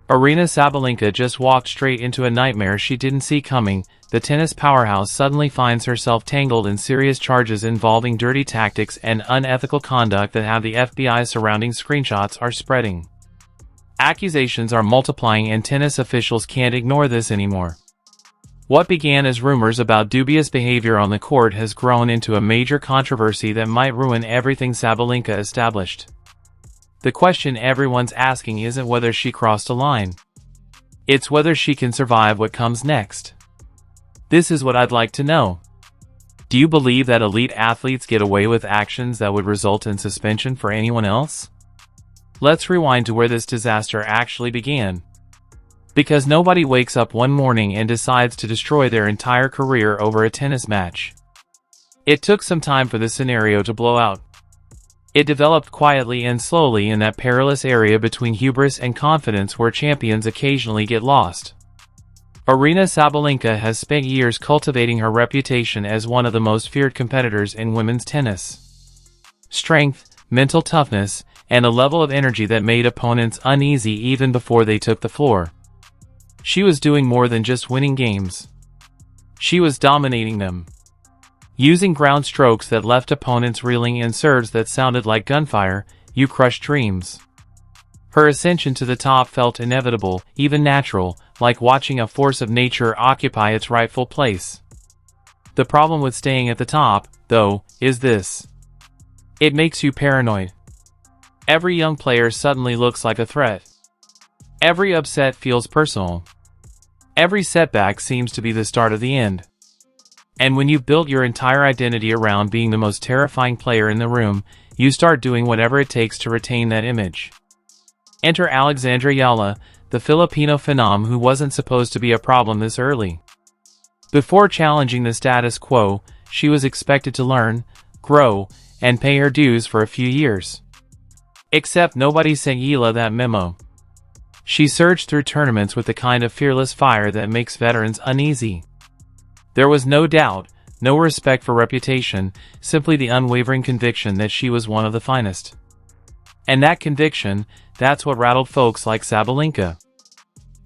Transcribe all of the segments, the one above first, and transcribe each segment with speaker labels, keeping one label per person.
Speaker 1: Aryna Sabalenka just walked straight into a nightmare she didn't see coming. The tennis powerhouse suddenly finds herself tangled in serious charges involving dirty tactics and unethical conduct that have the FBI surrounding. Screenshots are spreading. Accusations are multiplying and tennis officials can't ignore this anymore. What began as rumors about dubious behavior on the court has grown into a major controversy that might ruin everything Sabalenka established. The question everyone's asking isn't whether she crossed a line. It's whether she can survive what comes next. This is what I'd like to know. Do you believe that elite athletes get away with actions that would result in suspension for anyone else? Let's rewind to where this disaster actually began. Because nobody wakes up one morning and decides to destroy their entire career over a tennis match. It took some time for the scenario to blow out. It developed quietly and slowly in that perilous area between hubris and confidence where champions occasionally get lost. Aryna Sabalenka has spent years cultivating her reputation as one of the most feared competitors in women's tennis. Strength, mental toughness, and a level of energy that made opponents uneasy even before they took the floor. She was doing more than just winning games. She was dominating them. Using ground strokes that left opponents reeling and serves that sounded like gunfire, you crushed dreams. Her ascension to the top felt inevitable, even natural, like watching a force of nature occupy its rightful place. The problem with staying at the top, though, is this. It makes you paranoid. Every young player suddenly looks like a threat. Every upset feels personal. Every setback seems to be the start of the end. And when you've built your entire identity around being the most terrifying player in the room, you start doing whatever it takes to retain that image. Enter Eala, the Filipino phenom who wasn't supposed to be a problem this early. Before challenging the status quo, she was expected to learn, grow, and pay her dues for a few years. Except nobody sent Eala that memo. She surged through tournaments with the kind of fearless fire that makes veterans uneasy. There was no doubt, no respect for reputation, simply the unwavering conviction that she was one of the finest. And that conviction, that's what rattled folks like Sabalenka.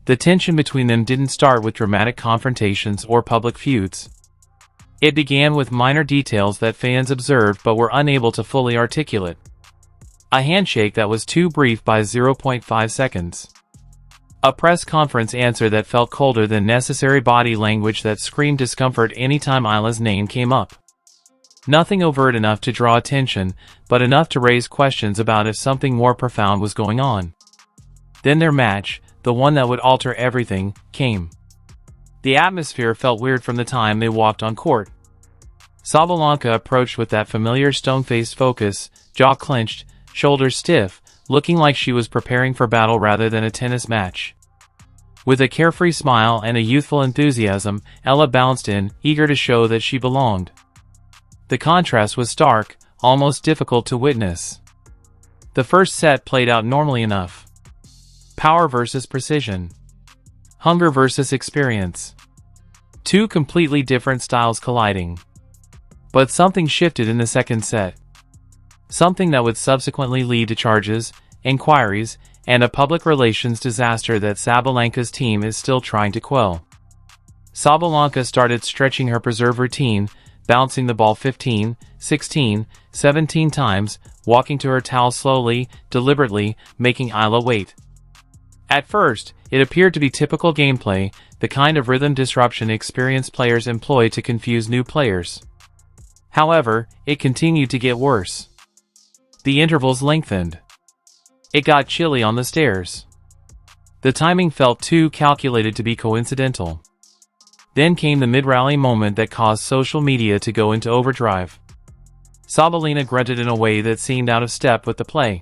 Speaker 1: The tension between them didn't start with dramatic confrontations or public feuds. It began with minor details that fans observed but were unable to fully articulate. A handshake that was too brief by 0.5 seconds. A press conference answer that felt colder than necessary, body language that screamed discomfort anytime Eala's name came up. Nothing overt enough to draw attention, but enough to raise questions about if something more profound was going on. Then their match, the one that would alter everything, came. The atmosphere felt weird from the time they walked on court. Sabalenka approached with that familiar stone-faced focus, jaw clenched, shoulders stiff, looking like she was preparing for battle rather than a tennis match. With a carefree smile and a youthful enthusiasm, Eala bounced in, eager to show that she belonged. The contrast was stark, almost difficult to witness. The first set played out normally enough. Power versus precision. Hunger versus experience. Two completely different styles colliding. But something shifted in the second set. Something that would subsequently lead to charges, inquiries, and a public relations disaster that Sabalenka's team is still trying to quell. Sabalenka started stretching her preserve routine, bouncing the ball 15, 16, 17 times, walking to her towel slowly, deliberately, making Eala wait. At first, it appeared to be typical gameplay, the kind of rhythm disruption experienced players employ to confuse new players. However, it continued to get worse. The intervals lengthened. It got chilly on the stairs. The timing felt too calculated to be coincidental. Then came the mid-rally moment that caused social media to go into overdrive. Sabalenka grunted in a way that seemed out of step with the play.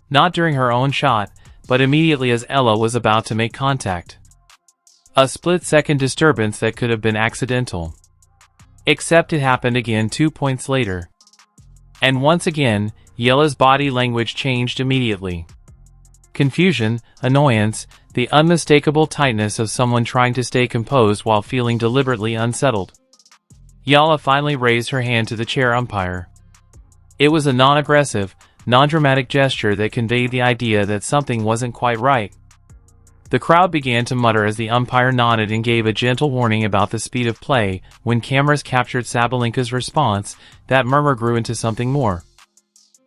Speaker 1: Not during her own shot, but immediately as Eala was about to make contact. A split-second disturbance that could have been accidental. Except it happened again 2 points later. And once again, Eala's body language changed immediately. Confusion, annoyance, the unmistakable tightness of someone trying to stay composed while feeling deliberately unsettled. Eala finally raised her hand to the chair umpire. It was a non-aggressive, non-dramatic gesture that conveyed the idea that something wasn't quite right. The crowd began to mutter as the umpire nodded and gave a gentle warning about the speed of play. When cameras captured Sabalenka's response, that murmur grew into something more.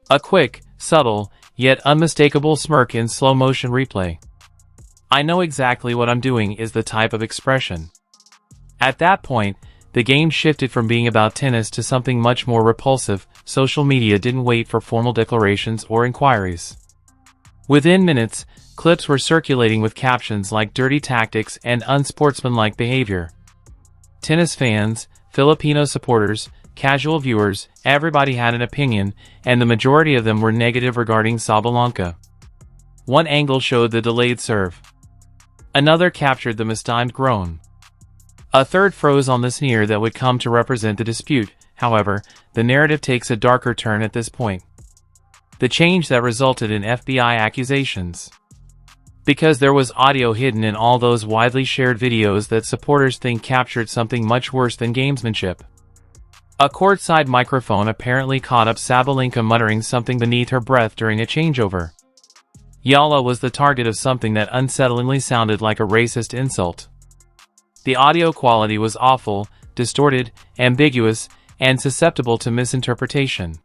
Speaker 1: A quick, subtle, yet unmistakable smirk in slow-motion replay. "I know exactly what I'm doing" is the type of expression. At that point, the game shifted from being about tennis to something much more repulsive. Social media didn't wait for formal declarations or inquiries. Within minutes, clips were circulating with captions like "dirty tactics" and "unsportsmanlike behavior." Tennis fans, Filipino supporters, casual viewers, everybody had an opinion, and the majority of them were negative regarding Sabalenka. One angle showed the delayed serve. Another captured the mistimed groan. A third froze on the sneer that would come to represent the dispute. However, the narrative takes a darker turn at this point. The change that resulted in FBI accusations. Because there was audio hidden in all those widely shared videos that supporters think captured something much worse than gamesmanship. A courtside microphone apparently caught up Sabalenka muttering something beneath her breath during a changeover. Eala was the target of something that unsettlingly sounded like a racist insult. The audio quality was awful, distorted, ambiguous, and susceptible to misinterpretation.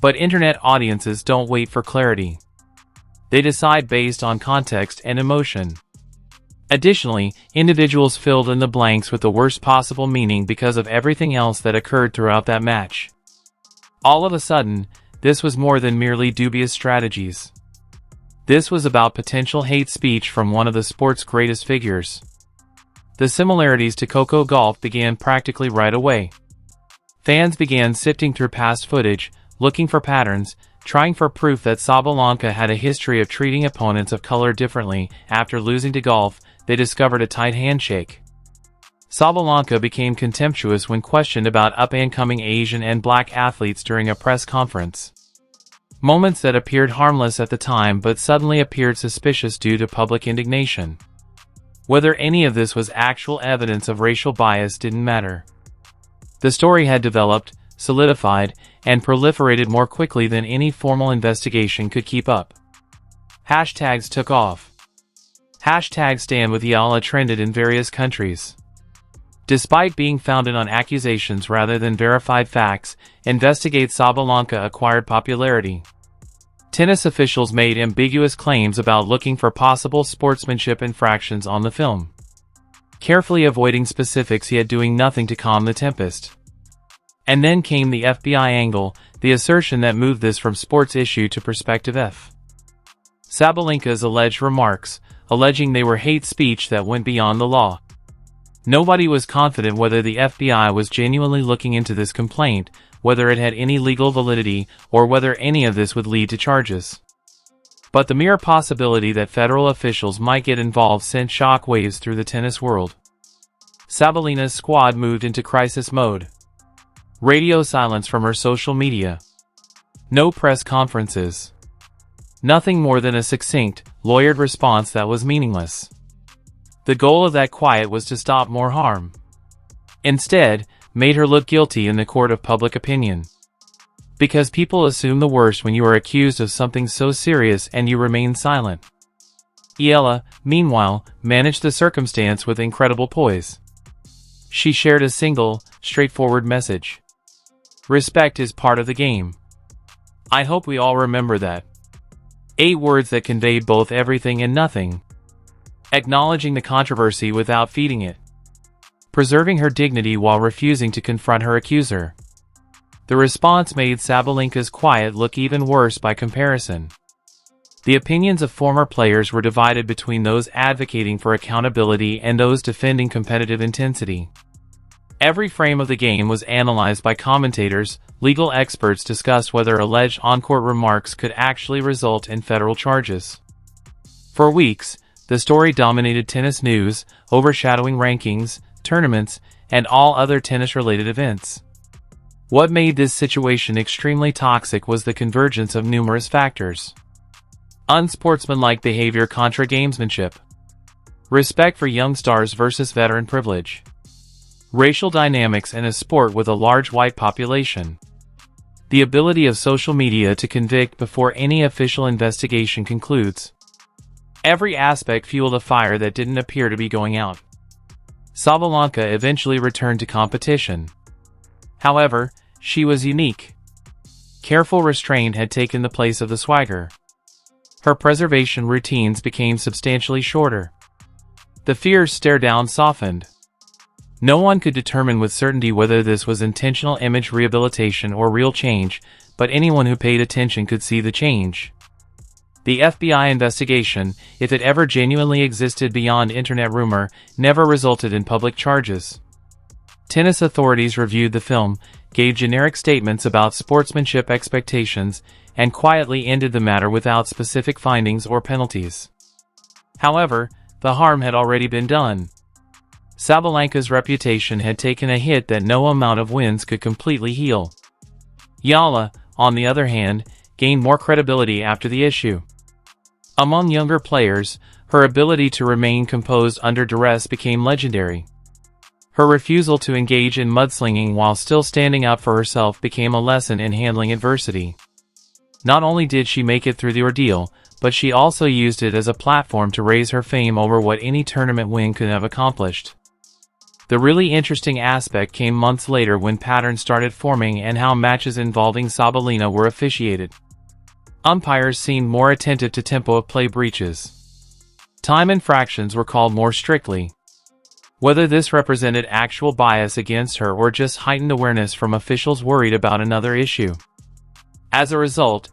Speaker 1: But internet audiences don't wait for clarity. They decide based on context and emotion. Additionally, individuals filled in the blanks with the worst possible meaning because of everything else that occurred throughout that match. All of a sudden, this was more than merely dubious strategies. This was about potential hate speech from one of the sport's greatest figures. The similarities to Coco Gauff began practically right away. Fans began sifting through past footage, looking for patterns, trying for proof that Sabalenka had a history of treating opponents of color differently. After losing to Gauff, they discovered a tight handshake. Sabalenka became contemptuous when questioned about up-and-coming Asian and black athletes during a press conference. Moments that appeared harmless at the time but suddenly appeared suspicious due to public indignation. Whether any of this was actual evidence of racial bias didn't matter. The story had developed, solidified, and proliferated more quickly than any formal investigation could keep up. Hashtags took off. Hashtag Stand with Eala trended in various countries. Despite being founded on accusations rather than verified facts, Investigate Sabalenka acquired popularity. Tennis officials made ambiguous claims about looking for possible sportsmanship infractions on the film, carefully avoiding specifics yet doing nothing to calm the tempest. And then came the FBI angle, the assertion that moved this from sports issue to perspective F. Sabalenka's alleged remarks, alleging they were hate speech that went beyond the law. Nobody was confident whether the FBI was genuinely looking into this complaint, whether it had any legal validity, or whether any of this would lead to charges. But the mere possibility that federal officials might get involved sent shockwaves through the tennis world. Sabalenka's squad moved into crisis mode. Radio silence from her social media. No press conferences. Nothing more than a succinct, lawyered response that was meaningless. The goal of that quiet was to stop more harm. Instead, made her look guilty in the court of public opinion. Because people assume the worst when you are accused of something so serious and you remain silent. Eala, meanwhile, managed the circumstance with incredible poise. She shared a single, straightforward message. Respect is part of the game. I hope we all remember that. 8 words that conveyed both everything and nothing. Acknowledging the controversy without feeding it. Preserving her dignity while refusing to confront her accuser. The response made Sabalenka's quiet look even worse by comparison. The opinions of former players were divided between those advocating for accountability and those defending competitive intensity. Every frame of the game was analyzed by commentators. Legal experts discussed whether alleged on-court remarks could actually result in federal charges. For weeks, the story dominated tennis news, overshadowing rankings, tournaments, and all other tennis-related events. What made this situation extremely toxic was the convergence of numerous factors. Unsportsmanlike behavior contra gamesmanship. Respect for young stars versus veteran privilege. racial dynamics in a sport with a large white population. The ability of social media to convict before any official investigation concludes. Every aspect fueled a fire that didn't appear to be going out. Sabalenka eventually returned to competition. However, she was unique. Careful restraint had taken the place of the swagger. Her preservation routines became substantially shorter. The fierce stare-down softened. No one could determine with certainty whether this was intentional image rehabilitation or real change, but anyone who paid attention could see the change. The FBI investigation, if it ever genuinely existed beyond internet rumor, never resulted in public charges. Tennis authorities reviewed the film, gave generic statements about sportsmanship expectations, and quietly ended the matter without specific findings or penalties. However, the harm had already been done. Sabalenka's reputation had taken a hit that no amount of wins could completely heal. Eala, on the other hand, gained more credibility after the issue. Among younger players, her ability to remain composed under duress became legendary. Her refusal to engage in mudslinging while still standing up for herself became a lesson in handling adversity. Not only did she make it through the ordeal, but she also used it as a platform to raise her fame over what any tournament win could have accomplished. The really interesting aspect came months later when patterns started forming and how matches involving Sabalenka were officiated. Umpires seemed more attentive to tempo of play breaches. Time infractions were called more strictly. Whether this represented actual bias against her or just heightened awareness from officials worried about another issue. As a result,